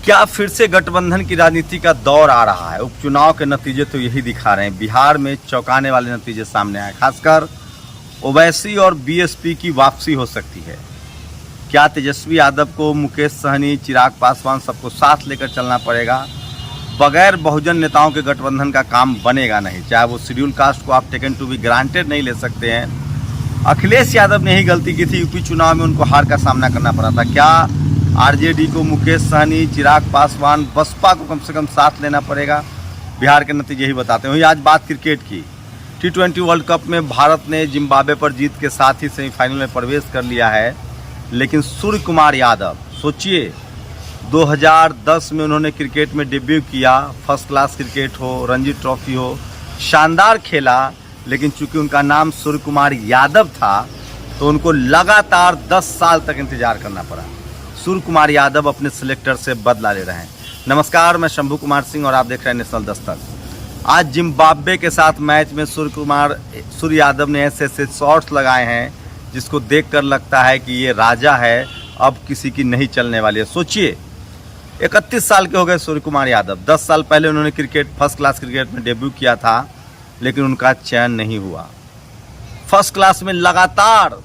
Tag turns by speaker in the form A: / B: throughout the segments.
A: क्या फिर से गठबंधन की राजनीति का दौर आ रहा है? उपचुनाव के नतीजे तो यही दिखा रहे हैं। बिहार में चौंकाने वाले नतीजे सामने आए, खासकर ओवैसी और बीएसपी की वापसी हो सकती है। क्या तेजस्वी यादव को मुकेश सहनी, चिराग पासवान सबको साथ लेकर चलना पड़ेगा? बगैर बहुजन नेताओं के गठबंधन का काम बनेगा नहीं। चाहे वो शेड्यूल कास्ट को आप टेकन टू बी ग्रांटेड नहीं ले सकते हैं। अखिलेश यादव ने ही गलती की थी, यूपी चुनाव में उनको हार का सामना करना पड़ा था। क्या आरजेडी को मुकेश सहनी, चिराग पासवान, बसपा को कम से कम साथ लेना पड़ेगा? बिहार के नतीजे ही बताते हैं। आज बात क्रिकेट की। T20 वर्ल्ड कप में भारत ने जिम्बाब्वे पर जीत के साथ ही सेमीफाइनल में प्रवेश कर लिया है। लेकिन सूर्य कुमार यादव, सोचिए 2010 में उन्होंने क्रिकेट में डेब्यू किया। फर्स्ट क्लास क्रिकेट हो, रणजी ट्रॉफी हो, शानदार खेला। लेकिन चूंकि उनका नाम सूर्य कुमार यादव था तो उनको लगातार 10 साल तक इंतजार करना पड़ा। सूर्य कुमार यादव अपने सिलेक्टर से बदला ले रहे हैं। नमस्कार, मैं शंभू कुमार सिंह और आप देख रहे हैं नेशनल दस्तक। आज जिम्बाब्वे के साथ मैच में सूर्य यादव ने ऐसे शॉट्स लगाए हैं जिसको देखकर लगता है कि ये राजा है, अब किसी की नहीं चलने वाली है। सोचिए 31 साल के हो गए सूर्य कुमार यादव। 10 साल पहले उन्होंने फर्स्ट क्लास क्रिकेट में डेब्यू किया था, लेकिन उनका चयन नहीं हुआ। फर्स्ट क्लास में लगातार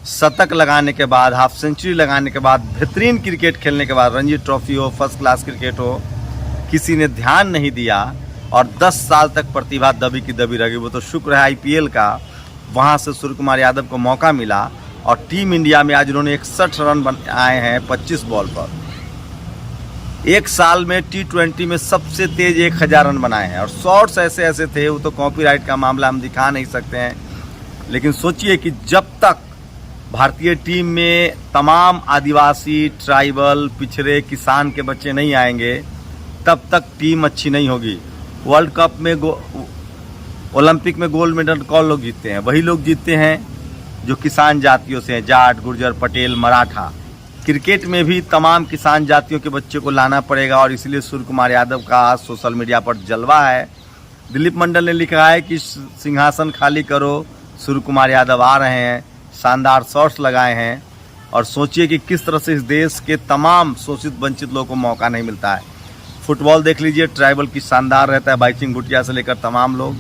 A: शतक लगाने के बाद, हाफ सेंचुरी लगाने के बाद, बेहतरीन क्रिकेट खेलने के बाद, रणजी ट्रॉफी हो, फर्स्ट क्लास क्रिकेट हो, किसी ने ध्यान नहीं दिया और 10 साल तक प्रतिभा दबी की दबी रही। वो तो शुक्र है IPL का, वहाँ से सूर्य कुमार यादव को मौका मिला और टीम इंडिया में आज उन्होंने 61 रन बनाए हैं 25 बॉल पर। एक साल में T20 में सबसे तेज 1000 रन बनाए हैं और शॉट्स ऐसे ऐसे थे, वो तो कॉपीराइट का मामला हम दिखा नहीं सकते हैं। लेकिन सोचिए कि जब तक भारतीय टीम में तमाम आदिवासी, ट्राइबल, पिछड़े, किसान के बच्चे नहीं आएंगे तब तक टीम अच्छी नहीं होगी। वर्ल्ड कप में ओलंपिक में गोल्ड मेडल कौन लोग जीतते हैं? वही लोग जीतते हैं जो किसान जातियों से हैं, जाट, गुर्जर, पटेल, मराठा। क्रिकेट में भी तमाम किसान जातियों के बच्चे को लाना पड़ेगा और इसलिए सूर्य कुमार यादव का आज सोशल मीडिया पर जलवा है। दिलीप मंडल ने लिखा है कि सिंहासन खाली करो, सूर्य कुमार यादव आ रहे हैं। शानदार शॉट्स लगाए हैं और सोचिए कि किस तरह से इस देश के तमाम शोषित वंचित लोगों को मौका नहीं मिलता है। फुटबॉल देख लीजिए, ट्राइबल की शानदार रहता है, बाइचिंग भुटिया से लेकर तमाम लोग।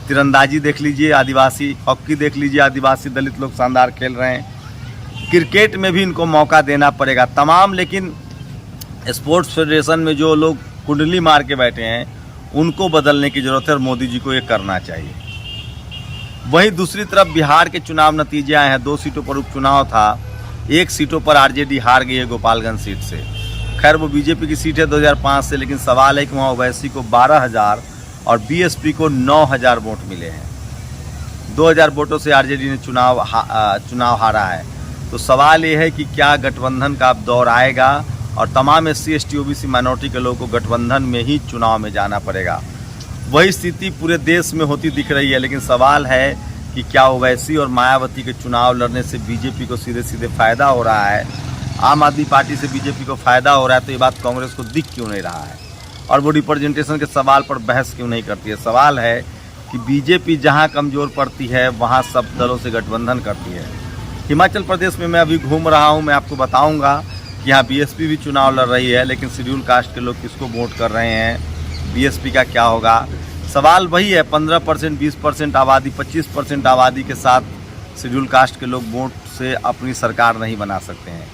A: तीरंदाजी देख लीजिए, आदिवासी हॉकी देख लीजिए, आदिवासी दलित लोग शानदार खेल रहे हैं। क्रिकेट में भी इनको मौका देना पड़ेगा तमाम। लेकिन स्पोर्ट्स फेडरेशन में जो लोग कुंडली मार के बैठे हैं उनको बदलने की ज़रूरत है और मोदी जी को ये करना चाहिए। वहीं दूसरी तरफ बिहार के चुनाव नतीजे आए हैं। 2 सीटों पर उपचुनाव था, 1 सीटों पर आरजेडी हार गई है गोपालगंज सीट से। खैर वो बीजेपी की सीट है 2005 से, लेकिन सवाल है कि वहाँ ओवैसी को 12,000 और बीएसपी को 9,000 वोट मिले हैं। 2,000 वोटों से आरजेडी ने चुनाव हारा है। तो सवाल ये है कि क्या गठबंधन का अब दौर आएगा और तमाम SC ST OBC माइनॉरिटी के लोगों को गठबंधन में ही चुनाव में जाना पड़ेगा। वही स्थिति पूरे देश में होती दिख रही है। लेकिन सवाल है कि क्या ओवैसी और मायावती के चुनाव लड़ने से बीजेपी को सीधे सीधे फायदा हो रहा है? आम आदमी पार्टी से बीजेपी को फायदा हो रहा है तो ये बात कांग्रेस को दिख क्यों नहीं रहा है? और वो रिप्रेजेंटेशन के सवाल पर बहस क्यों नहीं करती है? सवाल है कि बीजेपी जहां कमजोर पड़ती है वहां सब दलों से गठबंधन करती है। हिमाचल प्रदेश में मैं अभी घूम रहा हूं, मैं आपको बताऊंगा कि यहाँ बीएसपी भी चुनाव लड़ रही है, लेकिन शेड्यूल कास्ट के लोग किसको वोट कर रहे हैं, बीएसपी का क्या होगा? सवाल वही है, 15%, 20% आबादी, 25% आबादी के साथ शेड्यूल कास्ट के लोग वोट से अपनी सरकार नहीं बना सकते हैं।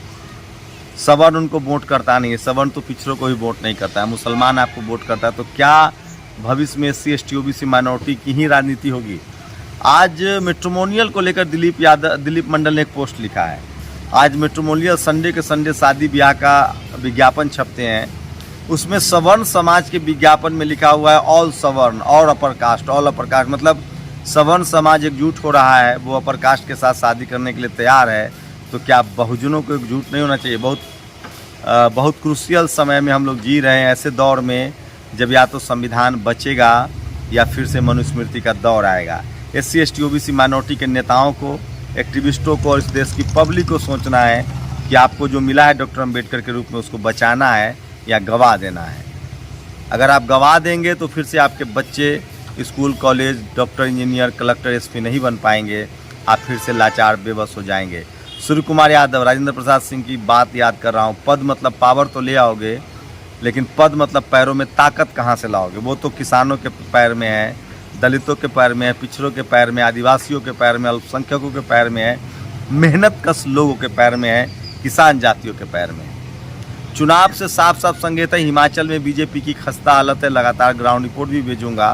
A: सवर्ण उनको वोट करता नहीं है, सवर्ण तो पिछड़ों को ही वोट नहीं करता है, मुसलमान आपको वोट करता है। तो क्या भविष्य में SC ST OBC माइनॉरिटी की ही राजनीति होगी? आज मैट्रिमोनियल को लेकर दिलीप मंडल ने एक पोस्ट लिखा है। आज मैट्रिमोनियल संडे के संडे शादी ब्याह का विज्ञापन छपते हैं, उसमें सवर्ण समाज के विज्ञापन में लिखा हुआ है ऑल सवर्ण और upper caste. All upper caste मतलब सवर्ण समाज एकजुट हो रहा है, वो अपर कास्ट के साथ शादी करने के लिए तैयार है। तो क्या बहुजनों को एकजुट नहीं होना चाहिए? बहुत क्रूशियल समय में हम लोग जी रहे हैं, ऐसे दौर में जब या तो संविधान बचेगा या फिर से मनुस्मृति का दौर आएगा। SC ST OBC माइनॉरिटी के नेताओं को, एक्टिविस्टों को और इस देश की पब्लिक को सोचना है कि आपको जो मिला है डॉक्टर अम्बेडकर के रूप में उसको बचाना है या गवा देना है। अगर आप गवा देंगे तो फिर से आपके बच्चे school, college, doctor, engineer, collector, SP नहीं बन पाएंगे। आप फिर से लाचार, बेबस हो जाएंगे। सूर्य कुमार यादव, राजेंद्र प्रसाद सिंह की बात याद कर रहा हूँ। पद मतलब पावर तो ले आओगे, लेकिन पद मतलब पैरों में ताकत कहाँ से लाओगे? वो तो किसानों के पैर में है, दलितों के पैर में है, पिछड़ों के पैर में, आदिवासियों के पैर में, अल्पसंख्यकों के पैर में है, मेहनत कश लोगों के पैर में है, किसान जातियों के पैर में है। चुनाव से साफ साफ संकेत है हिमाचल में बीजेपी की खस्ता हालत है। लगातार ग्राउंड रिपोर्ट भी भेजूंगा।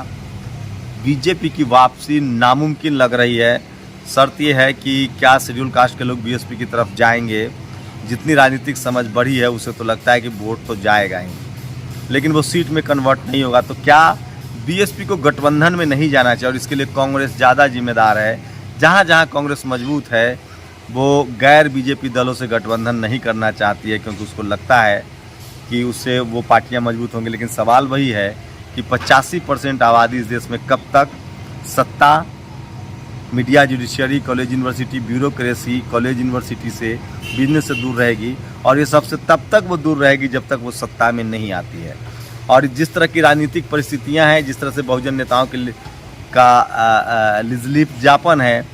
A: बीजेपी की वापसी नामुमकिन लग रही है। शर्त यह है कि क्या शेड्यूल कास्ट के लोग बीएसपी की तरफ जाएंगे। जितनी राजनीतिक समझ बढ़ी है उसे तो लगता है कि वोट तो जाएगा ही, लेकिन वो सीट में कन्वर्ट नहीं होगा। तो क्या बीएसपी को गठबंधन में नहीं जाना चाहिए? और इसके लिए कांग्रेस ज़्यादा जिम्मेदार है। जहाँ जहाँ कांग्रेस मजबूत है वो गैर बीजेपी दलों से गठबंधन नहीं करना चाहती है, क्योंकि उसको लगता है कि उससे वो पार्टियां मजबूत होंगी। लेकिन सवाल वही है कि 85% आबादी इस देश में कब तक सत्ता, media, judiciary, college university, bureaucracy, college university से, बिजनेस से दूर रहेगी। और ये सबसे तब तक वो दूर रहेगी जब तक वो सत्ता में नहीं आती है। और जिस तरह की राजनीतिक परिस्थितियाँ हैं, जिस तरह से बहुजन नेताओं का लिजलिप जापन है,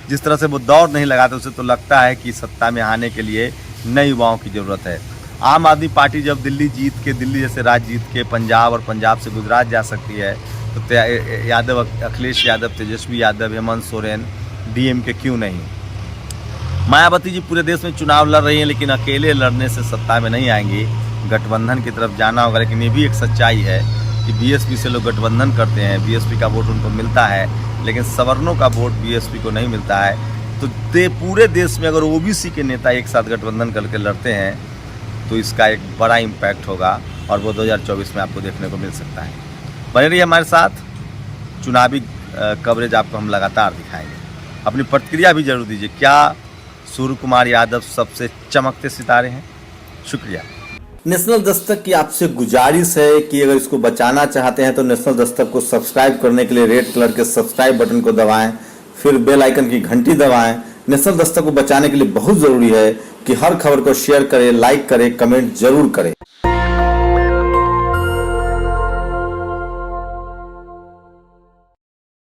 A: जिस तरह से वो दौड़ नहीं लगाते, उसे तो लगता है कि सत्ता में आने के लिए नए युवाओं की ज़रूरत है। आम आदमी पार्टी जब दिल्ली जैसे राज्य जीत के पंजाब और पंजाब से गुजरात जा सकती है, तो यादव, अखिलेश यादव, तेजस्वी यादव, हेमंत सोरेन, डीएमके क्यों नहीं? मायावती जी पूरे देश में चुनाव लड़ रही हैं, लेकिन अकेले लड़ने से सत्ता में नहीं आएंगी। गठबंधन की तरफ जाना होगा। लेकिन ये भी एक सच्चाई है कि बीएसपी से लोग गठबंधन करते हैं, बीएसपी का वोट उनको मिलता है, लेकिन सवर्णों का वोट बीएसपी को नहीं मिलता है। तो पूरे देश में अगर ओबीसी के नेता एक साथ गठबंधन करके लड़ते हैं तो इसका एक बड़ा इम्पैक्ट होगा और वो 2024 में आपको देखने को मिल सकता है। बने रहिए हमारे साथ, चुनावी कवरेज आपको हम लगातार दिखाएंगे। अपनी प्रतिक्रिया भी जरूर दीजिए। क्या सूर्य कुमार यादव सबसे चमकते सितारे हैं? शुक्रिया।
B: नेशनल दस्तक की आपसे गुजारिश है कि अगर इसको बचाना चाहते हैं तो नेशनल दस्तक को सब्सक्राइब करने के लिए रेड कलर के सब्सक्राइब बटन को दबाएं, फिर बेल आइकन की घंटी दबाएं। नेशनल दस्तक को बचाने के लिए बहुत जरूरी है कि हर खबर को शेयर करें, लाइक करें, कमेंट जरूर करें।